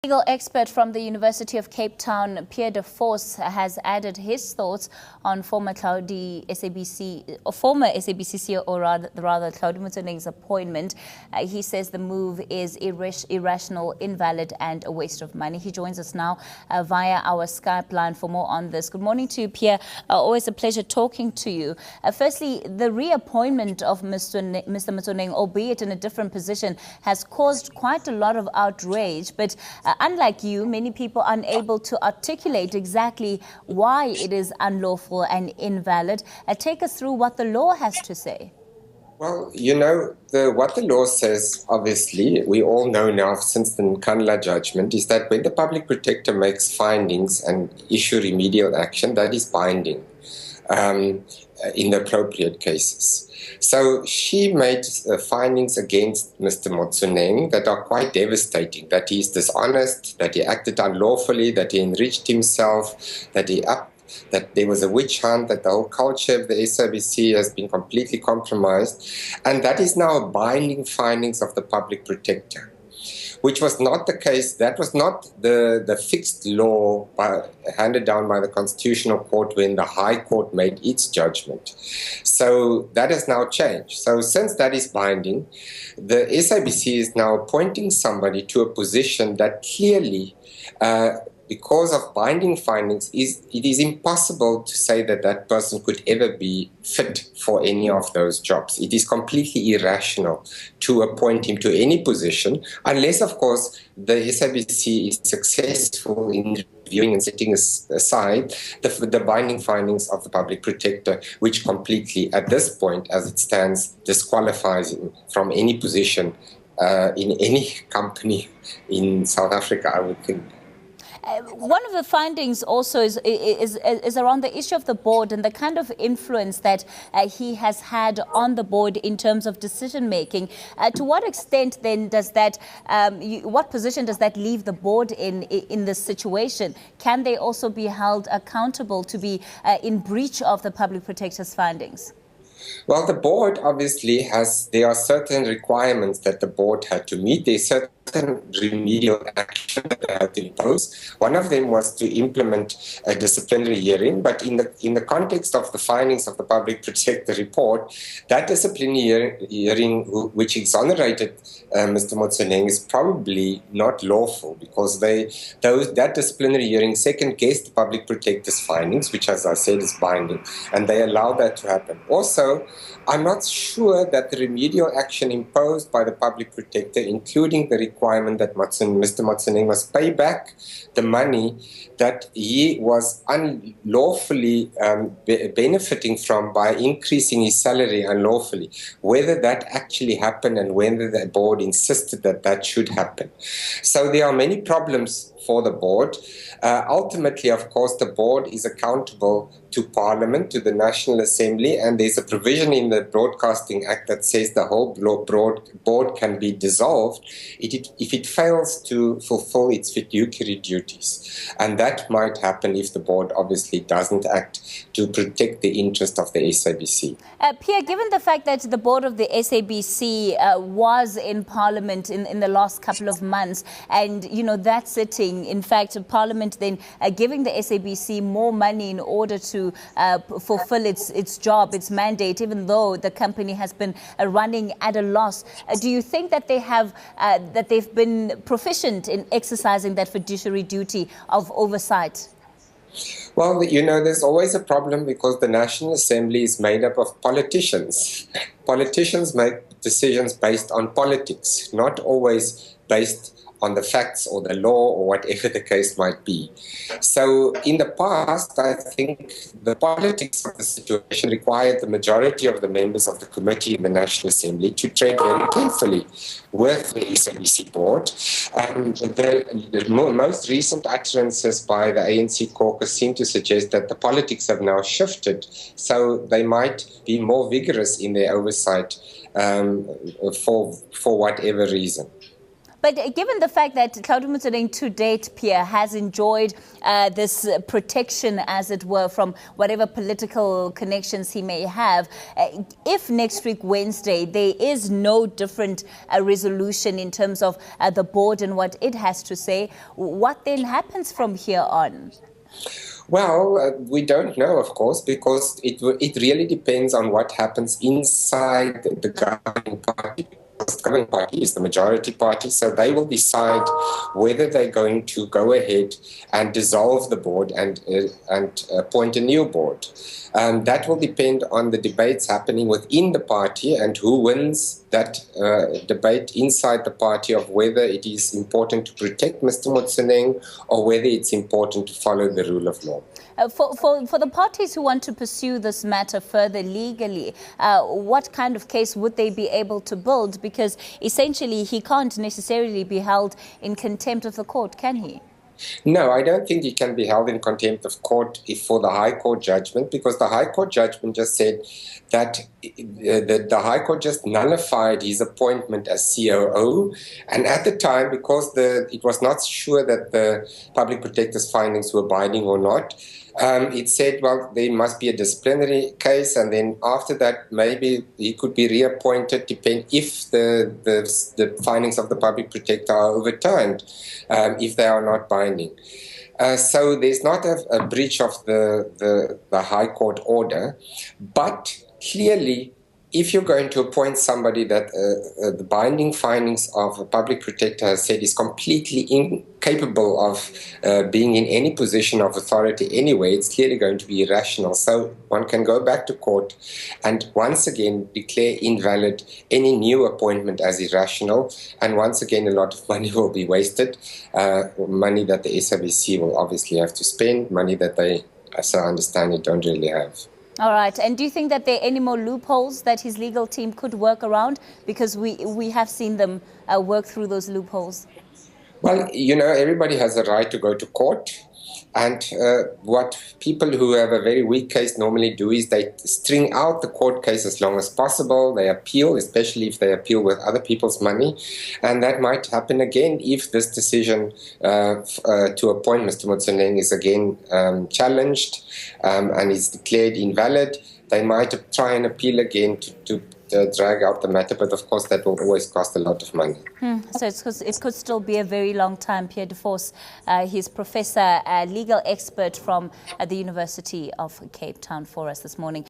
Legal expert from the University of Cape Town, Pierre de Vos, has added his thoughts on former SABC COO Hlaudi Motsoeneng's appointment. He says the move is irrational, invalid, and a waste of money. He joins us now via our Skype line for more on this. Good morning to you, Pierre. Always a pleasure talking to you. Firstly, the reappointment of Mr. Motsoeneng, albeit in a different position, has caused quite a lot of outrage, but unlike you, many people are unable to articulate exactly why it is unlawful and invalid. Take us through what the law has to say. Well, you know, what the law says, obviously, we all know now since the eNCA judgment, is that when the public protector makes findings and issue remedial action, that is binding in the appropriate cases. So she made findings against Mr. Motsoeneng that are quite devastating, that he is dishonest, that he acted unlawfully, that he enriched himself, that there was a witch hunt, that the whole culture of the SABC has been completely compromised. And that is now binding findings of the public protector, which was not the case. That was not the fixed law handed down by the Constitutional Court when the High Court made its judgment. So that has now changed. So since that is binding, the SABC is now appointing somebody to a position that clearly, because of binding findings, it is impossible to say that that person could ever be fit for any of those jobs. It is completely irrational to appoint him to any position, unless, of course, the SABC is successful in reviewing and setting aside the binding findings of the public protector, which completely, at this point, as it stands, disqualifies him from any position in any company in South Africa, I would think. One of the findings also is around the issue of the board and the kind of influence that he has had on the board in terms of decision making. To what extent then does that, what position does that leave the board in this situation? Can they also be held accountable to be in breach of the public protector's findings? Well, the board obviously there are certain requirements that the board had to meet. There are certain remedial action that they had to impose. One of them was to implement a disciplinary hearing, but in the context of the findings of the public protector report, that disciplinary hearing which exonerated Mr. Motsoeneng is probably not lawful, because that disciplinary hearing second-guessed the public protector's findings, which, as I said, is binding, and they allowed that to happen. Also, I'm not sure that the remedial action imposed by the public protector, including the requirement that Mr. Motsoeneng must pay back the money that he was unlawfully benefiting from by increasing his salary unlawfully, whether that actually happened and whether the board insisted that that should happen. So there are many problems for the board. Ultimately, of course, the board is accountable to Parliament, to the National Assembly, and there's a provision in the Broadcasting Act that says the whole board can be dissolved if it fails to fulfill its fiduciary duties. And that might happen if the board obviously doesn't act to protect the interest of the SABC. Pierre, given the fact that the board of the SABC was in Parliament in the last couple of months, and, you know, that sitting, in fact, Parliament then giving the SABC more money in order to fulfill its job, its mandate, even though the company has been running at a loss. Do you think that they've been proficient in exercising that fiduciary duty of oversight? Well, you know, there's always a problem because the National Assembly is made up of politicians. Politicians make decisions based on politics, not always based on the facts or the law or whatever the case might be. So in the past, I think the politics of the situation required the majority of the members of the committee in the National Assembly to tread very carefully with the SABC board. The most recent utterances by the ANC caucus seem to suggest that the politics have now shifted, so they might be more vigorous in their oversight for whatever reason. But given the fact that Hlaudi Motsoeneng to date, Pierre, has enjoyed this protection, as it were, from whatever political connections he may have, if next week, Wednesday, there is no different resolution in terms of the board and what it has to say, what then happens from here on? Well, we don't know, of course, because it really depends on what happens inside the governing party. The governing party is the majority party, so they will decide whether they're going to go ahead and dissolve the board and appoint a new board. That will depend on the debates happening within the party and who wins that debate inside the party of whether it is important to protect Mr. Motsoeneng or whether it's important to follow the rule of law. For the parties who want to pursue this matter further legally, what kind of case would they be able to build? Because essentially he can't necessarily be held in contempt of the court, can he? No, I don't think he can be held in contempt of court for the High Court judgment, because the High Court judgment just said that the High Court just nullified his appointment as COO. And at the time, because it was not sure that the Public Protector's findings were binding or not, it said, well, there must be a disciplinary case, and then after that, maybe he could be reappointed if the findings of the Public Protector are overturned, if they are not binding. So there's not a breach of the High Court order, but clearly, if you're going to appoint somebody that the binding findings of a Public Protector has said is completely incapable of being in any position of authority anyway, it's clearly going to be irrational. So one can go back to court and once again declare invalid any new appointment as irrational, and once again a lot of money will be wasted, money that the SABC will obviously have to spend, money that they, as I understand it, don't really have. All right. And do you think that there are any more loopholes that his legal team could work around? Because we have seen them work through those loopholes. Well, you know, everybody has a right to go to court. And what people who have a very weak case normally do is they string out the court case as long as possible. They appeal, especially if they appeal with other people's money. And that might happen again if this decision to appoint Mr. Motsoeneng is again challenged and is declared invalid. They might try and appeal again to drag out the matter, but of course that will always cost a lot of money. So it could still be a very long time. Pierre de Vos, he's professor, legal expert from the University of Cape Town, for us this morning.